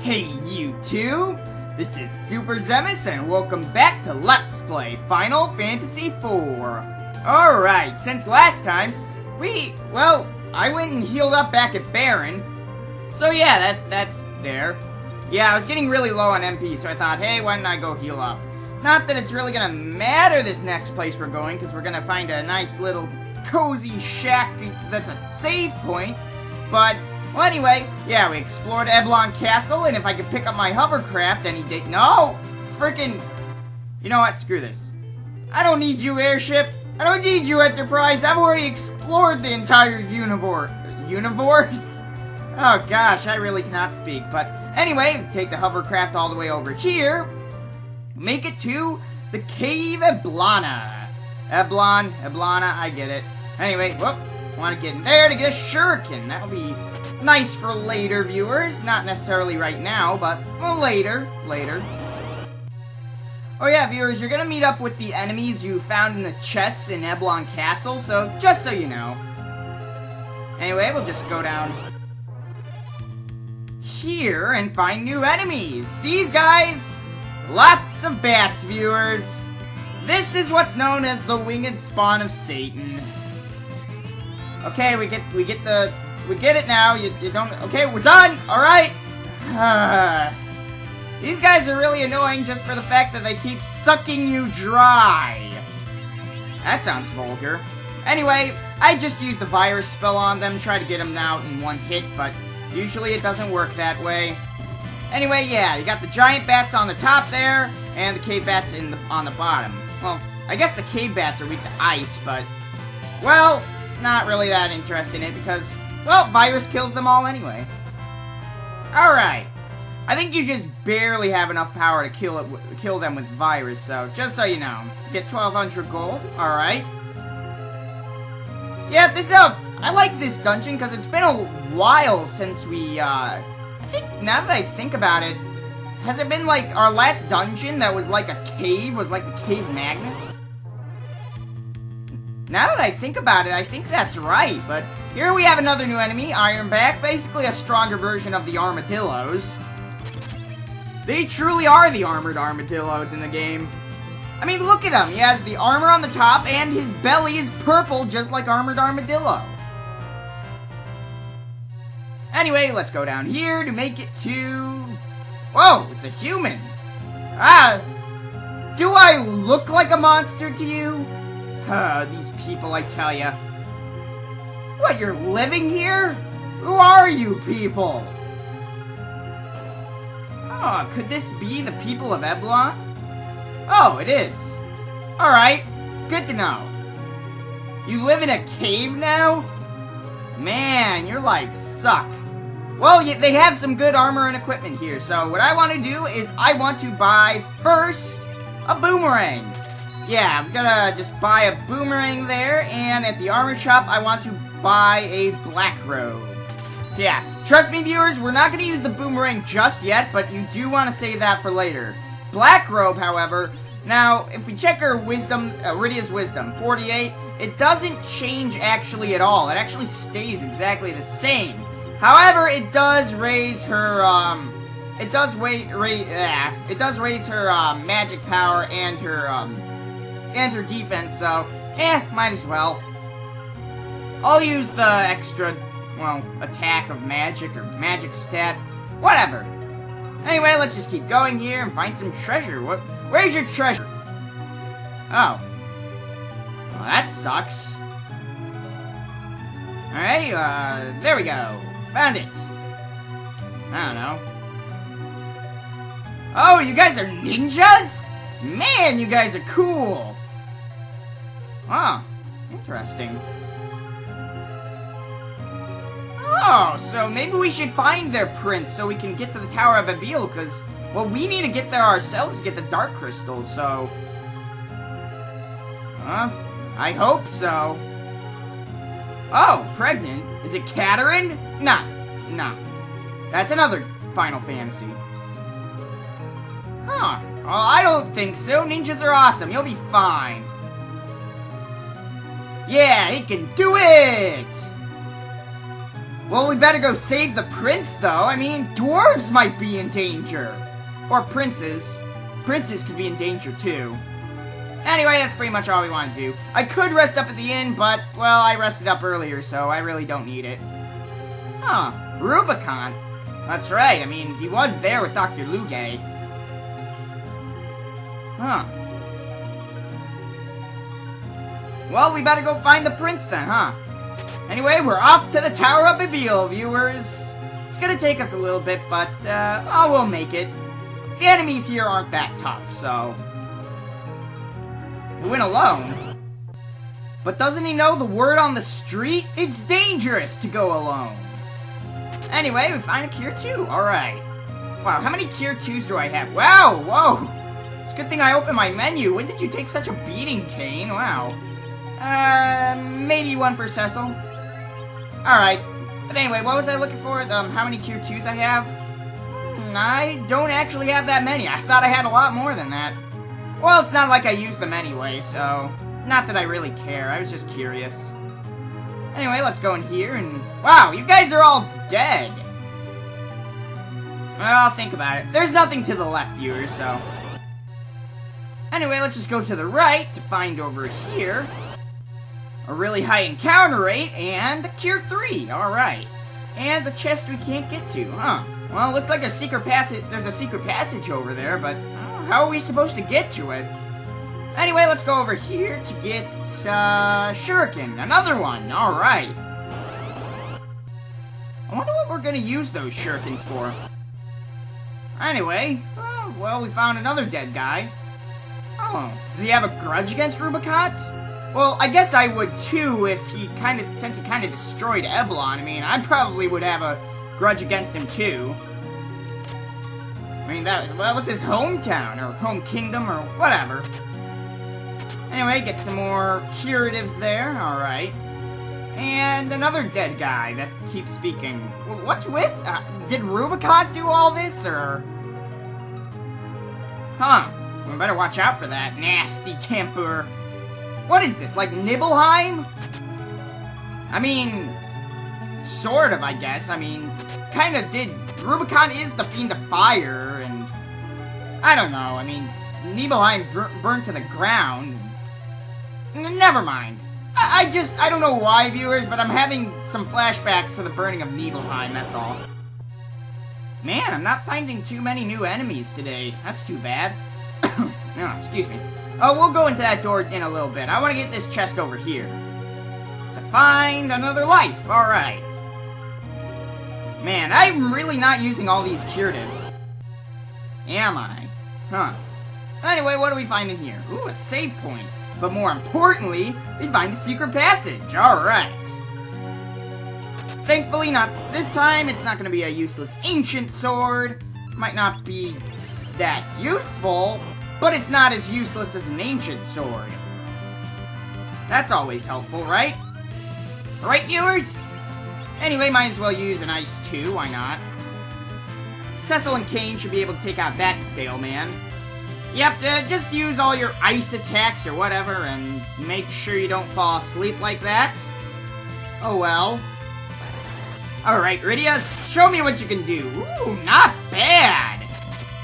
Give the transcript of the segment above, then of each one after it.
Hey YouTube, this is TheSuperzemus and welcome back to Let's Play Final Fantasy IV. Alright, since last time, I went and healed up back at Baron. So yeah, that's there. Yeah, I was getting really low on MP, so I thought, hey, why don't I go heal up? Not that it's really gonna matter this next place we're going, because we're gonna find a nice little cozy shack that's a save point, but... well, anyway, yeah, we explored Eblan Castle, and if I could pick up my hovercraft any day... no! Frickin'... you know what? Screw this. I don't need you, airship. I don't need you, Enterprise. I've already explored the entire universe. Oh, gosh, I really cannot speak. But anyway, take the hovercraft all the way over here. Make it to the Cave Eblana. Eblana, I get it. Anyway, whoop. Want to get in there to get a shuriken. That'll be... nice for later, viewers. Not necessarily right now, but, well, later. Oh yeah, viewers, you're gonna meet up with the enemies you found in the chests in Eblan Castle, so just so you know. Anyway, we'll just go down here and find new enemies. These guys, lots of bats, viewers. This is what's known as the winged spawn of Satan. Okay, we get it now. You don't... okay, we're done! Alright! These guys are really annoying just for the fact that they keep sucking you dry. That sounds vulgar. Anyway, I just used the virus spell on them, try to get them out in one hit, but usually it doesn't work that way. Anyway, yeah, you got the giant bats on the top there, and the cave bats on the bottom. Well, I guess the cave bats are weak to ice, but... well, not really that interested in it because... well, virus kills them all anyway. Alright. I think you just barely have enough power to kill them with virus, so just so you know. Get 1,200 gold. Alright. Yeah, I like this dungeon because it's been a while since we, I think, now that I think about it, has it been like our last dungeon that was like a cave, was like the Cave Magnus? Now that I think about it, I think that's right, but here we have another new enemy, Ironback, basically a stronger version of the armadillos. They truly are the armored armadillos in the game. I mean, look at him. He has the armor on the top, and his belly is purple, just like armored armadillo. Anyway, let's go down here to make it to... whoa, it's a human. Do I look like a monster to you? These people, I tell ya. What, you're living here? Who are you people? Oh, could this be the people of Eblan? Oh, it is. Alright, good to know. You live in a cave now? Man, your lives suck. Well, they have some good armor and equipment here, so what I want to do is I want to buy, first, a boomerang. Yeah, I'm gonna just buy a boomerang there, and at the armor shop, I want to buy a black robe. So yeah, trust me viewers, we're not gonna use the boomerang just yet, but you do want to save that for later. Black robe, however, now, if we check her wisdom, Rydia's wisdom, 48, it doesn't change actually at all. It actually stays exactly the same. However, it does raise her, it does raise her, magic power and her defense, so, might as well. I'll use the extra, well, attack of magic or magic stat, whatever. Anyway, let's just keep going here and find some treasure. Where's your treasure? Oh. Well, that sucks. Alright, there we go. Found it. I don't know. Oh, you guys are ninjas? Man, you guys are cool. Huh. Interesting. Oh, so maybe we should find their prince so we can get to the Tower of Abil, because, well, we need to get there ourselves to get the Dark Crystals, so... huh? I hope so. Oh, pregnant? Is it Katarine? Nah. That's another Final Fantasy. Huh. Well, I don't think so. Ninjas are awesome. You'll be fine. Yeah, he can do it! Well, we better go save the prince, though. I mean, dwarves might be in danger. Or princes. Princes could be in danger, too. Anyway, that's pretty much all we want to do. I could rest up at the inn, but, well, I rested up earlier, so I really don't need it. Huh. Rubicant? That's right. I mean, he was there with Dr. Luge. Huh. Well, we better go find the prince then, huh? Anyway, we're off to the Tower of Babel, viewers. It's gonna take us a little bit, but, oh, we'll make it. The enemies here aren't that tough, so... We went alone. But doesn't he know the word on the street? It's dangerous to go alone. Anyway, we find a Cure 2. Alright. Wow, how many Cure 2s do I have? Wow, whoa! It's a good thing I opened my menu. When did you take such a beating, Kain? Wow. Maybe one for Cecil. Alright. But anyway, what was I looking for? How many Cure 2s I have? I don't actually have that many. I thought I had a lot more than that. Well, it's not like I use them anyway, so... Not that I really care. I was just curious. Anyway, let's go in here and... Wow, you guys are all dead. Well, think about it. There's nothing to the left, viewers, so... Anyway, let's just go to the right to find over here a really high encounter rate and a Cure 3. Alright. And the chest we can't get to, huh? Well, it looks like a secret passage. There's a secret passage over there, but how are we supposed to get to it? Anyway, let's go over here to get Shuriken. Another one. Alright. I wonder what we're going to use those shurikens for. Anyway, well, we found another dead guy. Oh, does he have a grudge against Rubicant? Well, I guess I would too if he since he kind of destroyed Eblan. I mean, I probably would have a grudge against him too. I mean, that was his hometown, or home kingdom, or whatever. Anyway, get some more curatives there, alright. And another dead guy that keeps speaking. What's with... did Rubicant do all this, or... Huh. We better watch out for that nasty temper. What is this, like Nibelheim? I mean... Sort of, I guess. I mean, kind of did... Rubicant is the Fiend of Fire, and... I don't know, I mean... Nibelheim burnt to the ground. Never mind. I don't know why, viewers, but I'm having some flashbacks to the burning of Nibelheim, that's all. Man, I'm not finding too many new enemies today. That's too bad. No, excuse me. Oh, we'll go into that door in a little bit. I want to get this chest over here. To find another life. Alright. Man, I'm really not using all these curatives. Am I? Huh. Anyway, what do we find in here? Ooh, a save point. But more importantly, we find a secret passage. Alright. Thankfully, not this time. It's not going to be a useless ancient sword. Might not be that useful, but it's not as useless as an ancient sword. That's always helpful, right? Right, viewers? Anyway, might as well use an ice too. Why not? Cecil and Kain should be able to take out that stale man. Yep, just use all your ice attacks or whatever, and make sure you don't fall asleep like that. Oh well. Alright, Rydia, show me what you can do. Ooh, not bad!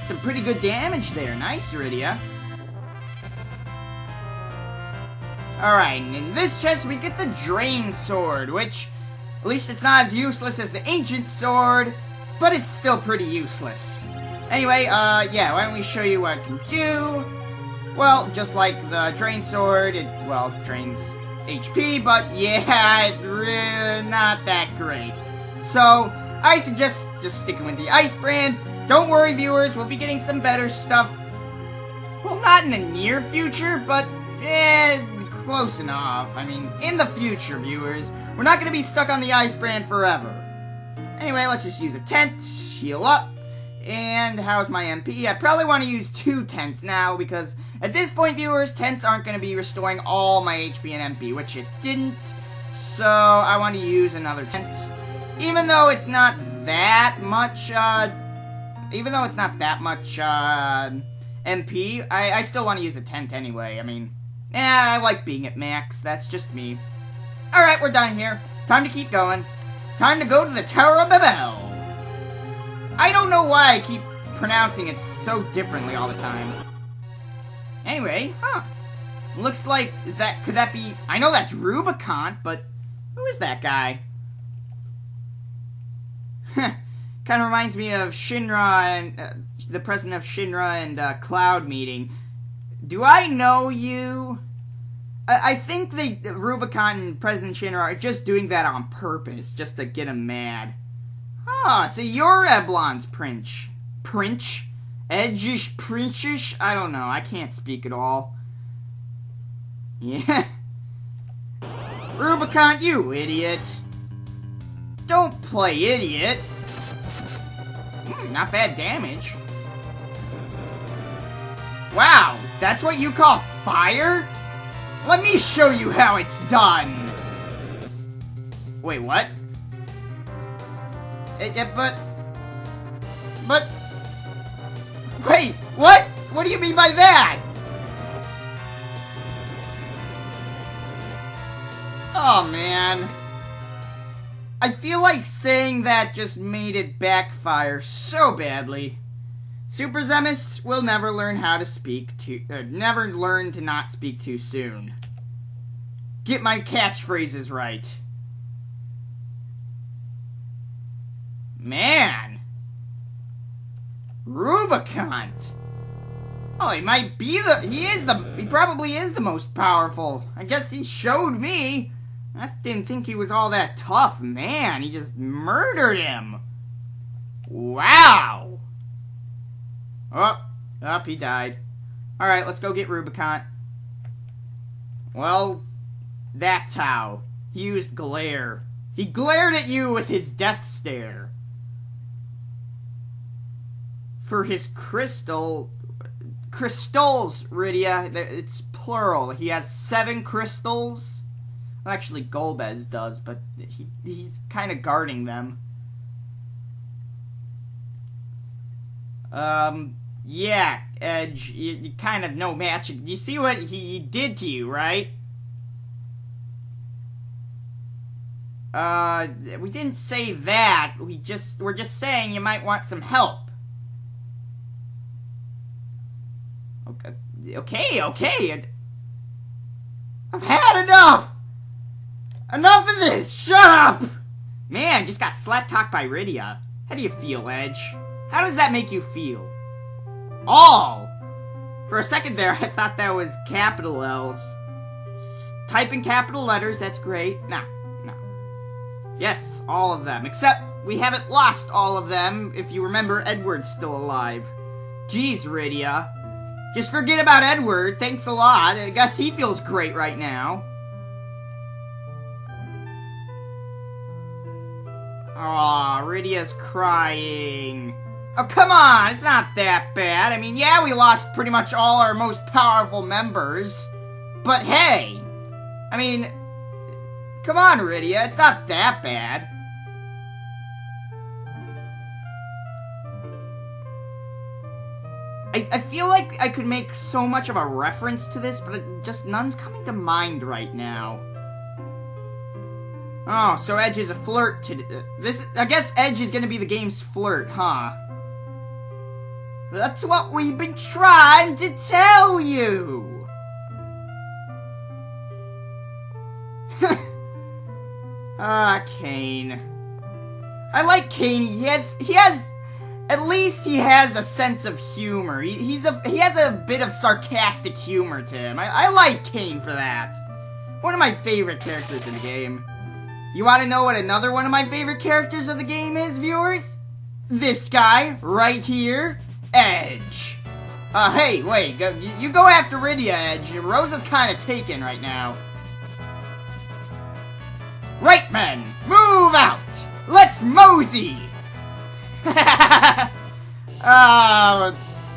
Some pretty good damage there. Nice, Rydia. Alright, and in this chest we get the Drain Sword, which, at least it's not as useless as the Ancient Sword, but it's still pretty useless. Anyway, yeah, why don't we show you what it can do? Well, just like the Drain Sword, it, well, drains HP, but yeah, it's really not that great. So, I suggest just sticking with the Ice brand. Don't worry, viewers, we'll be getting some better stuff. Well, not in the near future, but, close enough. I mean, in the future, viewers. We're not going to be stuck on the Ice brand forever. Anyway, let's just use a tent, heal up. And how's my MP? I probably want to use 2 tents now, because at this point, viewers, tents aren't going to be restoring all my HP and MP, which it didn't. So, I want to use another tent. Even though it's not that much, MP, I still want to use a tent anyway. I mean, I like being at max. That's just me. Alright, we're done here. Time to keep going. Time to go to the Tower of Babel. I don't know why I keep pronouncing it so differently all the time. Anyway, looks like, could that be, I know that's Rubicant, but who is that guy? Kind of reminds me of Shinra and, the president of Shinra and, Cloud meeting. Do I know you? I think Rubicant and President Shinra are just doing that on purpose, just to get him mad. So you're Eblan's prince. Prince? Edgish, princeish? I don't know, I can't speak at all. Yeah. Rubicant, you idiot. Don't play idiot. Not bad damage. Wow, that's what you call fire? Let me show you how it's done. Wait, what? But... Wait, what? What do you mean by that? Oh, man. I feel like saying that just made it backfire so badly. TheSuperzemus will never learn how to speak never learn to not speak too soon. Get my catchphrases right. Man. Rubicant. Oh, he might be he probably is the most powerful. I guess he showed me. I didn't think he was all that tough. Man, he just murdered him. Wow. Oh, he died. Alright, let's go get Rubicant. Well, that's how. He used glare. He glared at you with his death stare. For his crystals, Rydia, it's plural. He has 7 crystals. Well, actually, Golbez does, but he's kind of guarding them. Yeah, Edge, you kind of know magic. You see what he did to you, right? We didn't say that. We're just saying you might want some help. Okay. I've had enough! Enough of this! Shut up! Man, just got slap-talked by Rydia. How do you feel, Edge? How does that make you feel? All! For a second there, I thought that was capital L's. Type in capital letters, that's great. No. Yes, all of them. Except, we haven't lost all of them, if you remember Edward's still alive. Jeez, Rydia. Just forget about Edward, thanks a lot. I guess he feels great right now. Aw, Rydia's crying. Oh, come on, it's not that bad. I mean, yeah, we lost pretty much all our most powerful members. But hey, I mean, come on, Rydia, it's not that bad. I feel like I could make so much of a reference to this, but none's coming to mind right now. Oh, so Edge is a flirt to I guess Edge is gonna be the game's flirt, huh? That's what we've been trying to tell you! Kain. I like Kain. He has at least he has a sense of humor. He has a bit of sarcastic humor to him. I like Kain for that. One of my favorite characters in the game. You want to know what another one of my favorite characters of the game is, viewers? This guy, right here, Edge. Hey, wait, you go after Rydia, Edge. Rosa's kind of taken right now. Right, men, move out! Let's mosey! The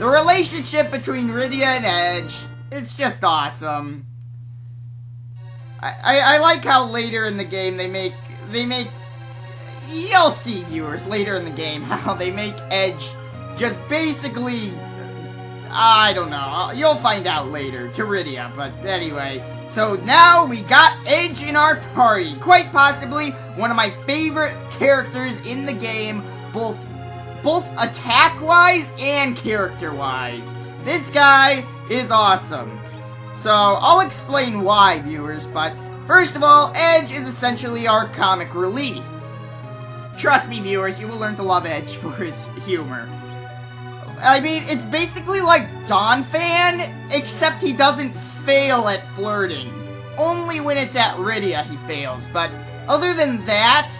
relationship between Rydia and Edge, it's just awesome. I like how later in the game they make, you'll see, viewers, later in the game, how they make Edge just basically, I don't know, you'll find out later, to Rydia, but anyway. So now we got Edge in our party, quite possibly one of my favorite characters in the game, both attack-wise and character-wise. This guy is awesome. So, I'll explain why, viewers, but first of all, Edge is essentially our comic relief. Trust me, viewers, you will learn to love Edge for his humor. I mean, it's basically like Donphan, except he doesn't fail at flirting. Only when it's at Rydia he fails, but other than that,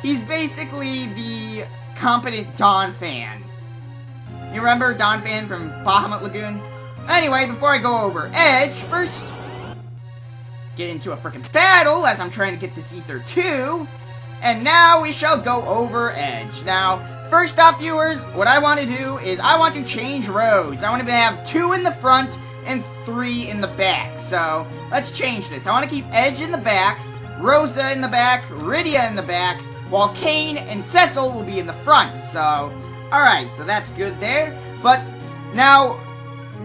he's basically the competent Donphan. You remember Donphan from Bahamut Lagoon? Anyway, before I go over Edge, first get into a frickin' battle as I'm trying to get this Ether 2. And now we shall go over Edge. Now, first off, viewers, what I want to do is I want to change rows. I want to have 2 in the front and 3 in the back. So, let's change this. I want to keep Edge in the back, Rosa in the back, Rydia in the back, while Kain and Cecil will be in the front. So, alright, so that's good there. But, now,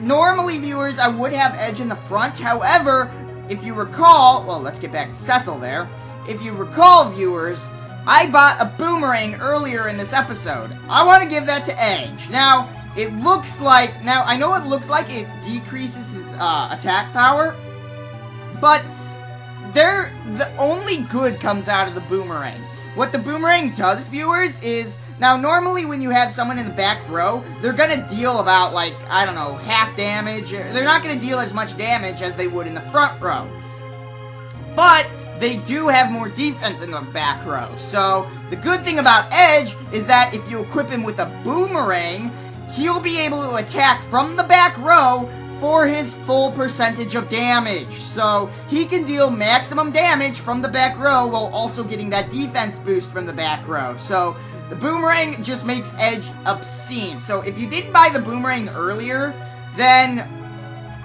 normally, viewers, I would have Edge in the front. However, if you recall, well, let's get back to Cecil there. If you recall, viewers, I bought a Boomerang earlier in this episode. I want to give that to Edge. Now, it looks like, I know it looks like it decreases his attack power, but the only good comes out of the Boomerang. What the Boomerang does, viewers, is, now normally when you have someone in the back row, they're gonna deal about, like, I don't know, half damage. They're not gonna deal as much damage as they would in the front row. But they do have more defense in the back row. So, the good thing about Edge is that if you equip him with a Boomerang, he'll be able to attack from the back row for his full percentage of damage. So, he can deal maximum damage from the back row while also getting that defense boost from the back row. So, the Boomerang just makes Edge obscene. So, if you didn't buy the Boomerang earlier, then,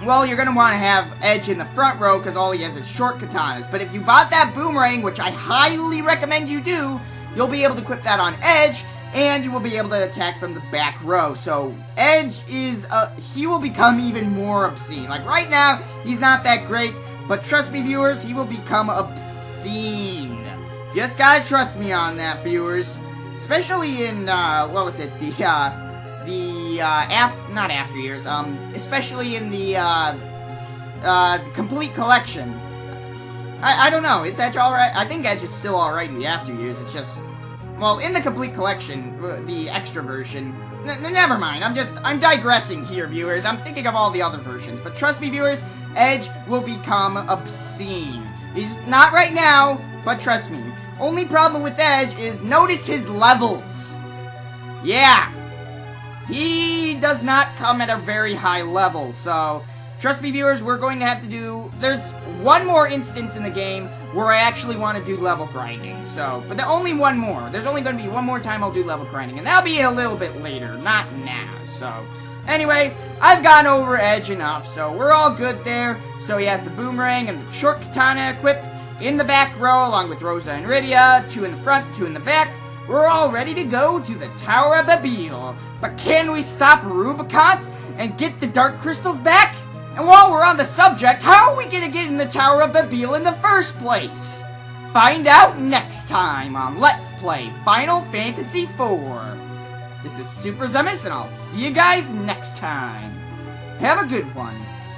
well, you're going to want to have Edge in the front row because all he has is short katanas. But if you bought that Boomerang, which I highly recommend you do, you'll be able to equip that on Edge, and you will be able to attack from the back row. So, Edge is, he will become even more obscene. Like, right now, he's not that great, but trust me, viewers, he will become obscene. Just gotta trust me on that, viewers. Especially in, what was it, not after years, especially in the, complete collection. I don't know, is Edge alright? I think Edge is still alright in the after years, it's just, well, in the complete collection, the extra version, never mind, I'm digressing here, viewers, I'm thinking of all the other versions, but trust me, viewers, Edge will become obscene. He's not right now, but trust me. Only problem with Edge is notice his levels. Yeah. He does not come at a very high level, so trust me, viewers, we're going to have to do, there's one more instance in the game where I actually want to do level grinding, so, but only one more. There's only going to be one more time I'll do level grinding, and that'll be a little bit later, not now, so. Anyway, I've gone over Edge enough, so we're all good there. So he has the Boomerang and the short katana equipped in the back row, along with Rosa and Rydia, 2 in the front, 2 in the back. We're all ready to go to the Tower of Eblan. But can we stop Rubicant and get the Dark Crystals back? And while we're on the subject, how are we going to get in the Tower of Eblan in the first place? Find out next time on Let's Play Final Fantasy IV. This is TheSuperzemus, and I'll see you guys next time. Have a good one.